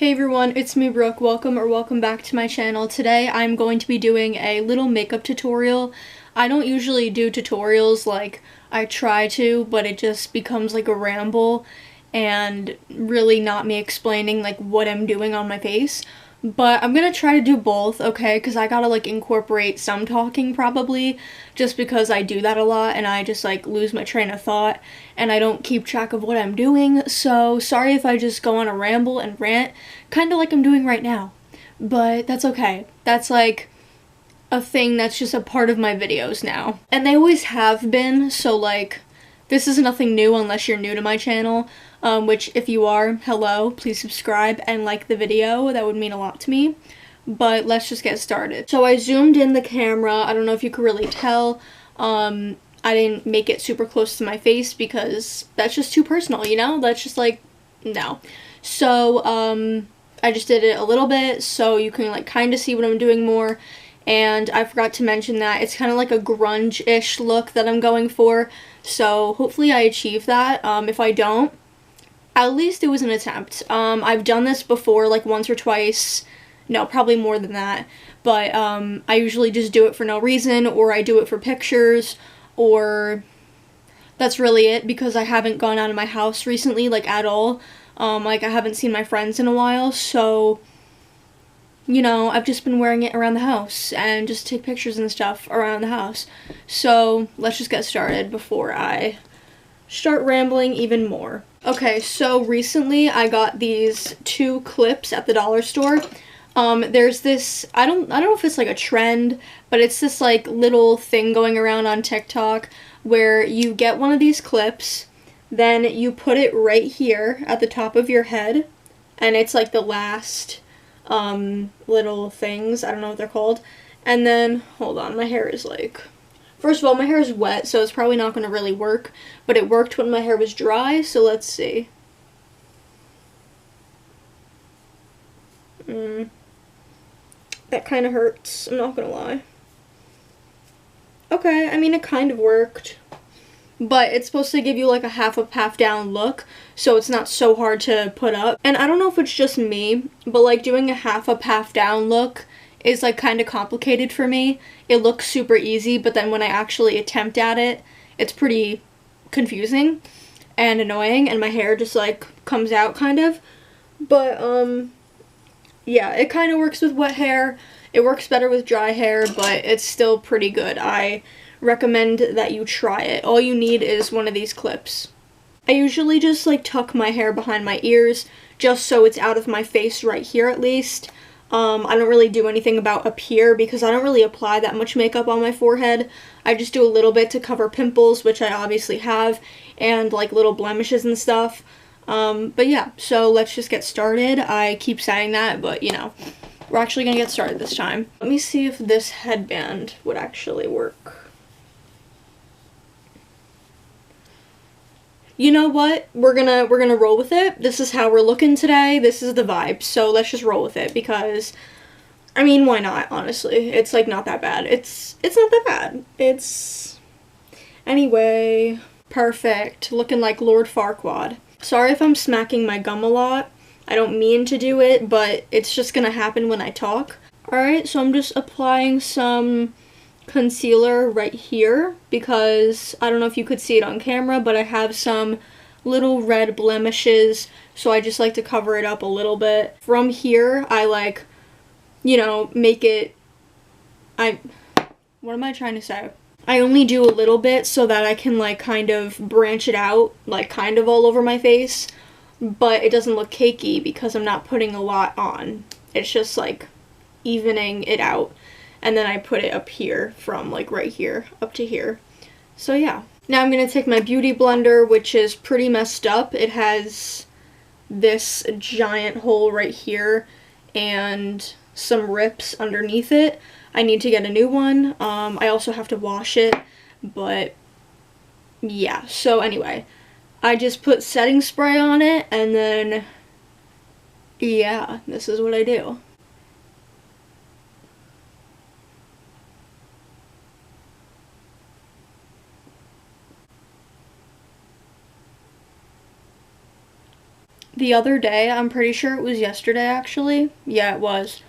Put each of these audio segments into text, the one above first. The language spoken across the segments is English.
Hey everyone, it's me Brooke. Welcome back to my channel. Today I'm going to be doing a little makeup tutorial. I don't usually do tutorials, like I try to, but it just becomes like a ramble and really not me explaining like what I'm doing on my face. But I'm gonna try to do both, okay, because I gotta like incorporate some talking probably, just because I do that a lot and I just like lose my train of thought and I don't keep track of what I'm doing. So sorry if I just go on a ramble and rant, kind of like I'm doing right now, but that's okay. That's like a thing that's just a part of my videos now, and they always have been, so like this is nothing new unless you're new to my channel, which if you are, hello, please subscribe and like the video, that would mean a lot to me. But let's just get started. So I zoomed in the camera. I don't know if you could really tell. I didn't make it super close to my face because that's just too personal, you know? That's just like, no. So I just did it a little bit so you can like kind of see what I'm doing more. And I forgot to mention that it's kind of like a grunge-ish look that I'm going for. So hopefully I achieve that. If I don't, at least it was an attempt. I've done this before, like once or twice. No, probably more than that. But I usually just do it for no reason, or I do it for pictures, or that's really it, because I haven't gone out of my house recently, like at all. Like I haven't seen my friends in a while, so you know, I've just been wearing it around the house and just take pictures and stuff around the house. So let's just get started before I start rambling even more. Okay, so recently I got these two clips at the dollar store. There's this, I don't know if it's like a trend, but it's this like little thing going around on TikTok where you get one of these clips, then you put it right here at the top of your head, and it's like the last little things, I don't know what they're called. And then, hold on, my hair is like, first of all, my hair is wet, so it's probably not going to really work, but it worked when my hair was dry, so let's see. That kind of hurts, I'm not going to lie. Okay, I mean, it kind of worked, but it's supposed to give you like a half up, half down look, so it's not so hard to put up. And I don't know if it's just me, but like doing a half up, half down look is like kind of complicated for me. It looks super easy, but then when I actually attempt at it, it's pretty confusing and annoying, and my hair just like comes out kind of. But yeah, it kind of works with wet hair. It works better with dry hair, but it's still pretty good. I recommend that you try it. All you need is one of these clips. I usually just like tuck my hair behind my ears just so it's out of my face right here at least. I don't really do anything about up here because I don't really apply that much makeup on my forehead. I just do a little bit to cover pimples, which I obviously have, and like little blemishes and stuff. But yeah, so let's just get started. I keep saying that, but you know, we're actually gonna get started this time. Let me see if this headband would actually work. You know what? We're gonna roll with it. This is how we're looking today. This is the vibe. So let's just roll with it because, I mean, why not? Honestly, it's like not that bad. It's not that bad. It's anyway perfect. Looking like Lord Farquaad. Sorry if I'm smacking my gum a lot. I don't mean to do it, but it's just gonna happen when I talk. All right, so I'm just applying some concealer right here because I don't know if you could see it on camera, but I have some little red blemishes, so I just like to cover it up a little bit. From here, I like, you know, make it, what am I trying to say? I only do a little bit so that I can like kind of branch it out, like kind of all over my face, but it doesn't look cakey because I'm not putting a lot on. It's just like evening it out. And then I put it up here from like right here up to here. So yeah. Now I'm going to take my beauty blender, which is pretty messed up. It has this giant hole right here and some rips underneath it. I need to get a new one. I also have to wash it, but yeah. So anyway, I just put setting spray on it, and then yeah, this is what I do. the other day, I'm pretty sure it was yesterday actually. Yeah, it was.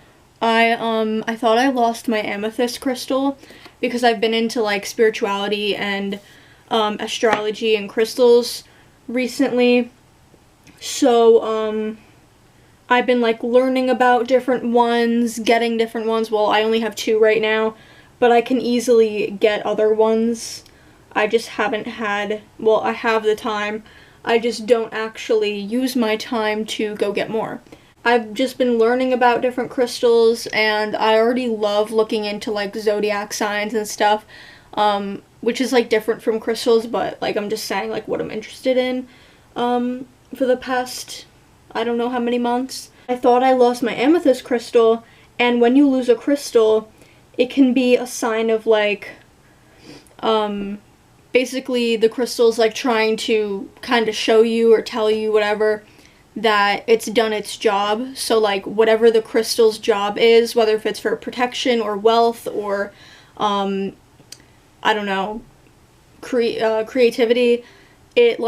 I thought I lost my amethyst crystal because I've been into like spirituality and astrology and crystals recently. So I've been like learning about different ones, getting different ones. Well, I only have 2 right now, but I can easily get other ones. I just haven't had, well, I have the time. I just don't actually use my time to go get more. I've just been learning about different crystals, and I already love looking into like zodiac signs and stuff, which is like different from crystals, but like I'm just saying like what I'm interested in for the past, I don't know how many months. I thought I lost my amethyst crystal, and when you lose a crystal, it can be a sign of like, basically the crystal's like trying to kind of show you or tell you whatever that it's done its job. So like whatever the crystal's job is, whether if it's for protection or wealth or I don't know, creativity, it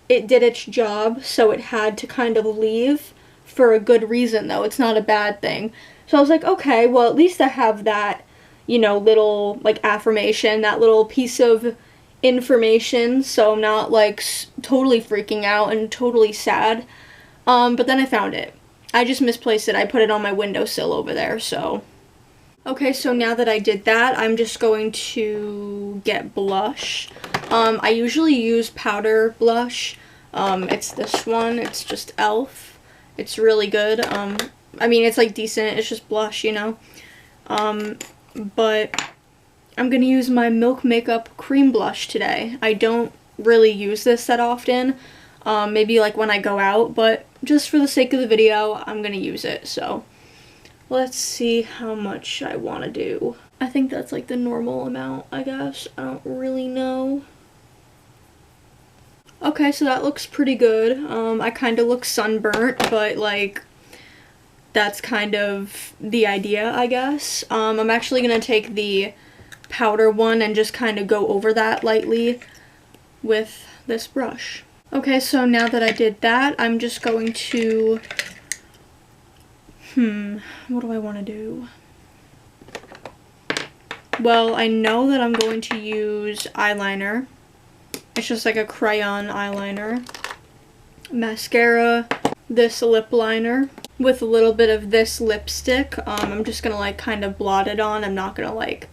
did its job, so it had to kind of leave for a good reason though. It's not a bad thing. So I was like, okay, well at least I have that, you know, little like affirmation, that little piece of information, so I'm not like totally freaking out and totally sad. But then I found it. I just misplaced it. I put it on my windowsill over there, so. Okay, so now that I did that, I'm just going to get blush. I usually use powder blush. It's this one. It's just e.l.f. It's really good. I mean, it's like decent. It's just blush, you know. But I'm going to use my Milk Makeup Cream Blush today. I don't really use this that often, maybe like when I go out, but just for the sake of the video, I'm going to use it. So let's see how much I want to do. I think that's like the normal amount, I guess. I don't really know. Okay, so that looks pretty good. I kind of look sunburnt, but like that's kind of the idea, I guess. I'm actually going to take the powder one and just kind of go over that lightly with this brush. Okay, so now that I did that, I'm just going to, what do I want to do? Well, I know that I'm going to use eyeliner. It's just like a crayon eyeliner. Mascara, this lip liner, with a little bit of this lipstick. I'm just gonna like kind of blot it on. I'm not gonna like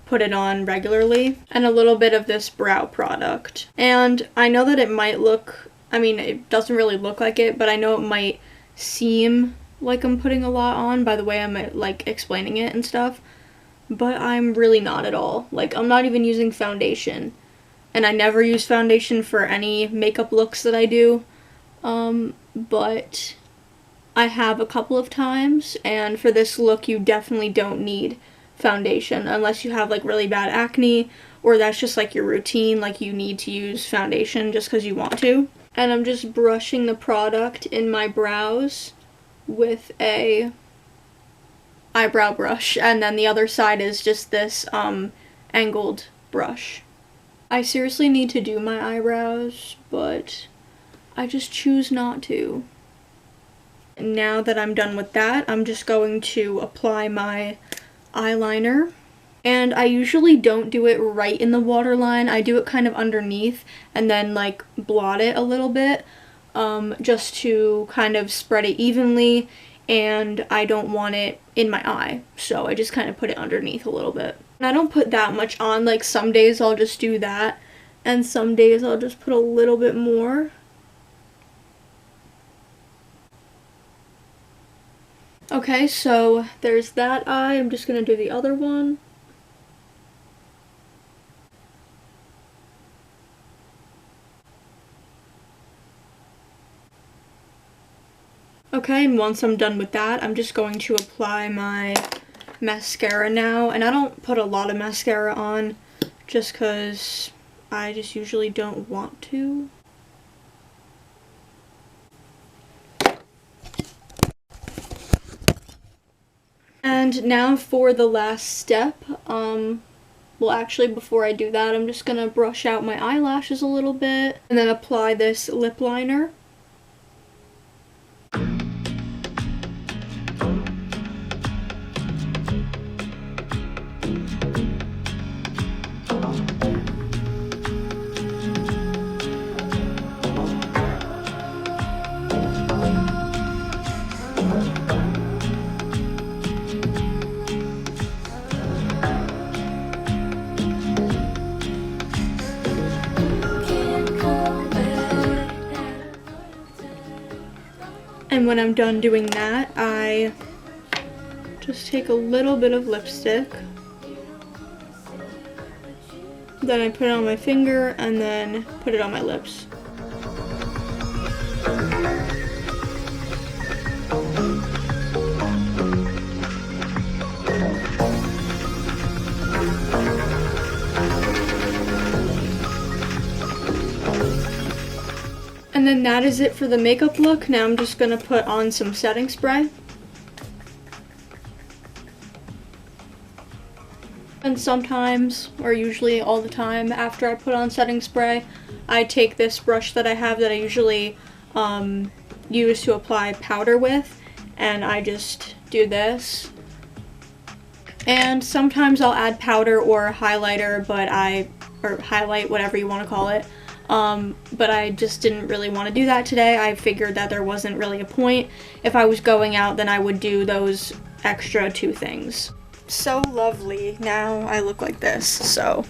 put it on regularly, and a little bit of this brow product. And I know that it might look, I mean, it doesn't really look like it, but I know it might seem like I'm putting a lot on by the way I'm like explaining it and stuff, but I'm really not at all. Like, I'm not even using foundation, and I never use foundation for any makeup looks that I do, but I have a couple of times, and for this look you definitely don't need foundation unless you have like really bad acne, or that's just like your routine, like you need to use foundation just because you want to. And I'm just brushing the product in my brows with a eyebrow brush, and then the other side is just this angled brush. I seriously need to do my eyebrows, but I just choose not to. Now that I'm done with that, I'm just going to apply my eyeliner, and I usually don't do it right in the waterline. I do it kind of underneath and then like blot it a little bit, just to kind of spread it evenly, and I don't want it in my eye, so I just kind of put it underneath a little bit. And I don't put that much on. Like some days I'll just do that, and some days I'll just put a little bit more. Okay, so there's that eye. I'm just gonna do the other one. Okay, and once I'm done with that, I'm just going to apply my mascara now. And I don't put a lot of mascara on just because I just usually don't want to. And now for the last step, well actually before I do that, I'm just gonna brush out my eyelashes a little bit and then apply this lip liner. And when I'm done doing that, I just take a little bit of lipstick. Then I put it on my finger and then put it on my lips. And then that is it for the makeup look. Now I'm just gonna put on some setting spray. And sometimes, or usually all the time after I put on setting spray, I take this brush that I have that I usually use to apply powder with, and I just do this. And sometimes I'll add powder or highlighter, or highlight, whatever you want to call it. But I just didn't really want to do that today. I figured that there wasn't really a point. If I was going out, then I would do those extra 2 things. So lovely. Now I look like this, so